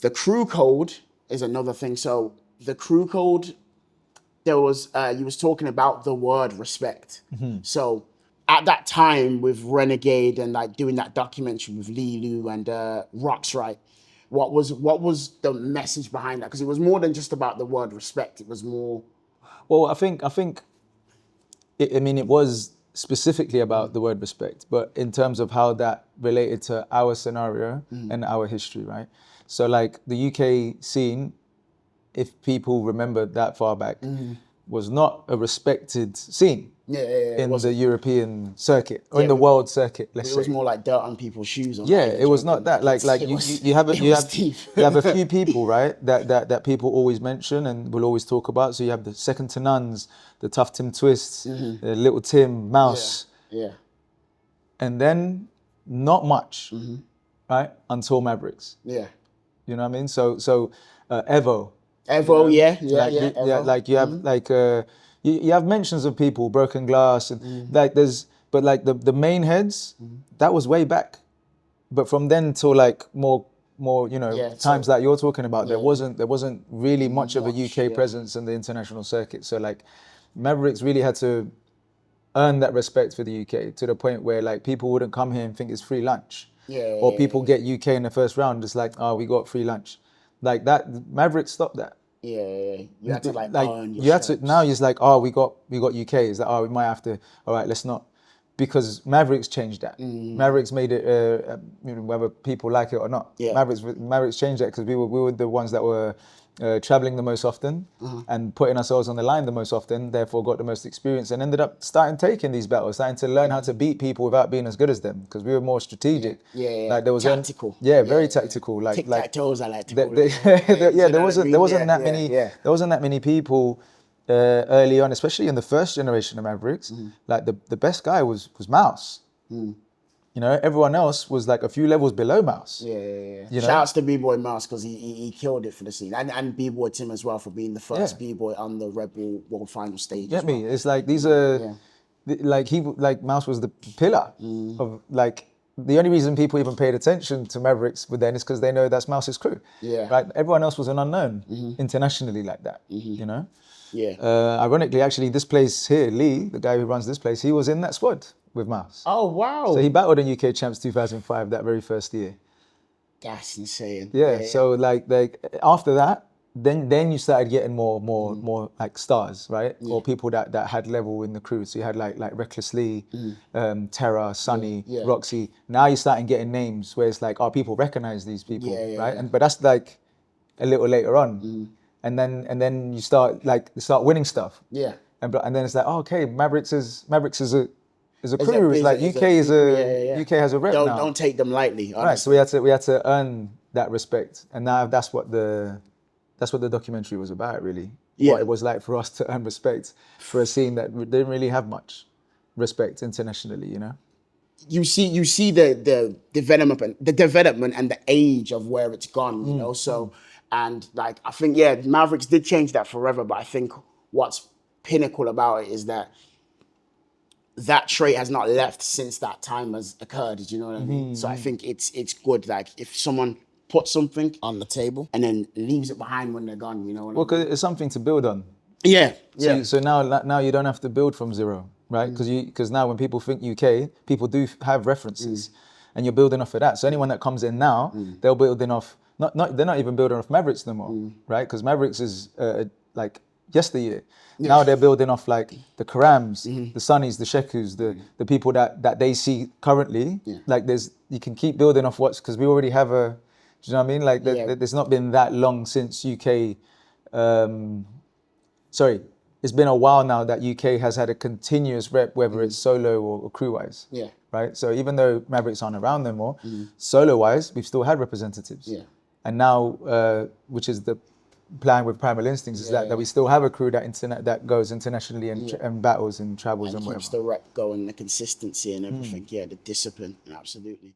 The crew code is another thing. So the crew code, there was you was talking about the word respect. So at that time with Renegade and like doing that documentary with Lilu and Rocks, right? What was the message behind that? Because it was more than just about the word respect. It was more. Well, I think it was specifically about the word respect, but in terms of how that related to our scenario and our history, right? So like the UK scene, if people remember that far back, was not a respected scene in the European circuit or in the world circuit. Let's say it was more like dirt on people's shoes. It was not that. Like you have a few people, right? That people always mention and will always talk about. So you have the Second to Nones, the Tough Tim Twists, Little Tim, Mouse, and then not much, right? Until Mavericks. Yeah. You know what I mean? So Evo. Evo, Evo. Like you have like you have mentions of people, Broken Glass, and like but like the main heads, that was way back. But from then till like more times that you're talking about, there wasn't really much of a UK presence in the international circuit. So like Mavericks really had to earn that respect for the UK to the point where like people wouldn't come here and think it's free lunch. Or people get UK in the first round, just like, oh, we got free lunch. Like that, Mavericks stopped that. You had to like earn your you had to, now it's like, oh, we got UK. It's like, oh, we might have to, all right, let's not. Because Mavericks changed that. Mavericks made it, whether people like it or not. Mavericks changed that because we were the ones that were traveling the most often and putting ourselves on the line the most often, therefore got the most experience and ended up starting taking these battles, starting to learn how to beat people without being as good as them because we were more strategic. Like there was tactical. Very tactical. Like tic-tac-toes, I like to call it. There wasn't that many people early on, especially in the first generation of Mavericks. Like the best guy was Mouse. You know, everyone else was like a few levels below Mouse. You know? Shout outs to Bboy Mouse because he killed it for the scene, and Bboy Tim as well for being the first Bboy on the Red Bull World Final stage. Get me? It's like these are like Mouse was the pillar of like. The only reason people even paid attention to Mavericks with then is because they know that's Mouse's crew. Right. Everyone else was an unknown internationally like that. You know. Ironically, actually, this place here, Lee, the guy who runs this place, he was in that squad with Mouse. Oh wow! So he battled in UK Champs 2005 that very first year. That's insane. So like after that, then you started getting more like stars, right? Or people that had level in the crew. So you had like Reckless Lee, Terra, Sunny, Roxy. Now you're starting getting names where it's like, oh, people recognize these people, right? But that's like a little later on. And then you start winning stuff. And then it's like, oh, okay, Mavericks is a crew. It's like UK has a rep now. Don't take them lightly. Honestly. Right. So we had to earn that respect, and now that's what the documentary was about, really. What it was like for us to earn respect for a scene that didn't really have much respect internationally, you know. You see the development and the age of where it's gone, you know. So and like I think Mavericks did change that forever, but I think what's pinnacle about it is that trait has not left since that time has occurred. Do you know what I mean? So I think it's good. Like if someone puts something on the table and then leaves it behind when they're gone, you know. Well, because it's something to build on. So now you don't have to build from zero, right? Because now when people think UK, people do have references, and you're building off of that. So anyone that comes in now, they're building off. They're not even building off Mavericks no more, right? Because Mavericks is like yesteryear. Now they're building off like the Karams, the Sunnies, the Shekus, the people that they see currently. Like you can keep building off because we already have a. Do you know what I mean? Like there's not been that long since UK. It's been a while now that UK has had a continuous rep, whether it's solo or crew-wise. Right. So even though Mavericks aren't around no more, solo-wise, we've still had representatives. And now, which is the plan with Primal Instincts, is that we still have a crew that goes internationally and battles and travels and whatever. Keeps the rep going, the consistency and everything. The discipline, absolutely.